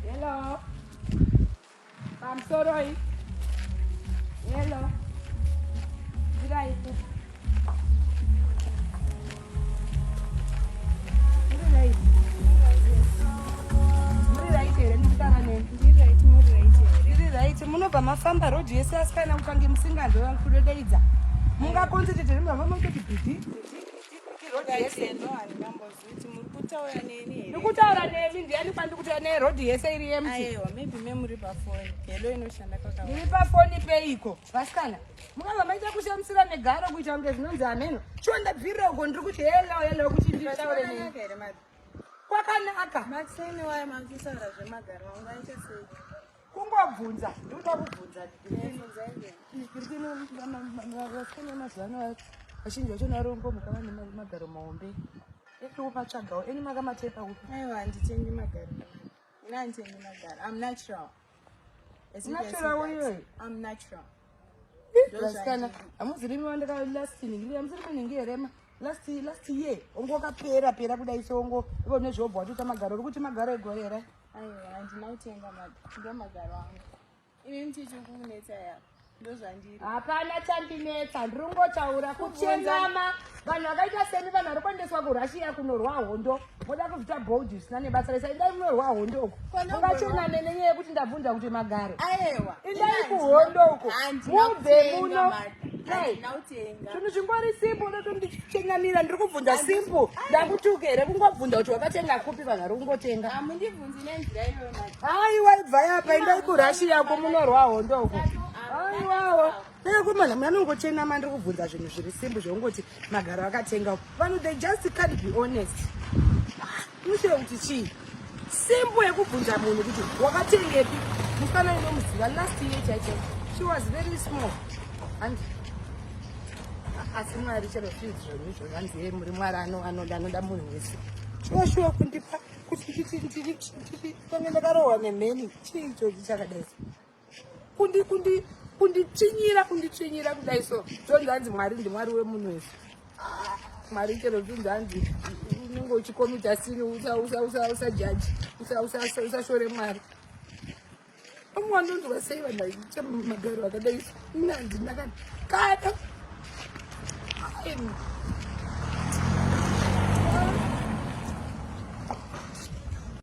Hello. I'm sorry. Hello. Right. Munobva mafamba rodhi yese asi kana mukange musingando kudodeidza mungakonzerete nemamamototi bhidhi rodhi yese ndikutaura nemi ndiani kwandikutaura nei rodhi yese iri yemti ndiri pafoni peiko vasikana mungava maita kushamusira negaro kuita kunge zvinonzi ameno chiwa ndabvira uko ndiri kuti hello kuti nditaure nei kwakanaka kungobvunza ndikuda kubvunza vasikana mazuvano vazhinji vacho narongo mukava nemagaro mahombe ekupatsvagawo eni makamatepa upi aiwa handitendi magaro ina handitendi magaro I'm natural uyoyo I'm natural vasikana hamuzirimi wandaka last ningiri hamuziri kuningi herema last year ongo wakapera kudai songo ivo nezvobva watoita magaro uri kuti magaro egore here aiwa handina kutenga ndo magaro angu imi mtichikunetsa yapo ndozvandiri hapana chandinetsa ndiri ngotaura kuchengama vanhu vakaita seni vanhu vari kuendeswa kurussia kunorwa hondo moda kubvita bold zvisina nebasa resa indai munorwa hondo uko ungachengame nenyaya yekuti ndabvunza kuti magare aiwa indai kuhondo uko mubve muno zvinhu zvingori simple unoto ndichengamira ndiri kubvunza simple ndakutuka here kungobvunza kuti wakatenga kupi vanhu vari kungotenga hamundibvunzi nenzira iyoyo aiwa ibva yapa indai kurussia uko munorwa hondo uko aiwawo nekumana munanongochenama ndiri kubvunza zvinhu zviri simple zvaungoti magaro akatenga vanhu they just can't be honest mushure kuti chii simple yekubvunza munhu kuti wakatengepi mufana inomuziva last year chaicho she was very small and asi mwari chero fields zvinizvo vanziye muri mwari anoda munhu wese shuwa kundipa kuti tange ndakarohwa nemheni chii chochi chakadaisa kunditsvinyira kudai so zvonzi hanzi mwari ndimwari wemunhu wese mwari chero zvinzi hanzi unenge uchikomita sini usajaji usashore mwari amwandonzwa sei vanhu vaita magaro akadai inanzi ndakati kada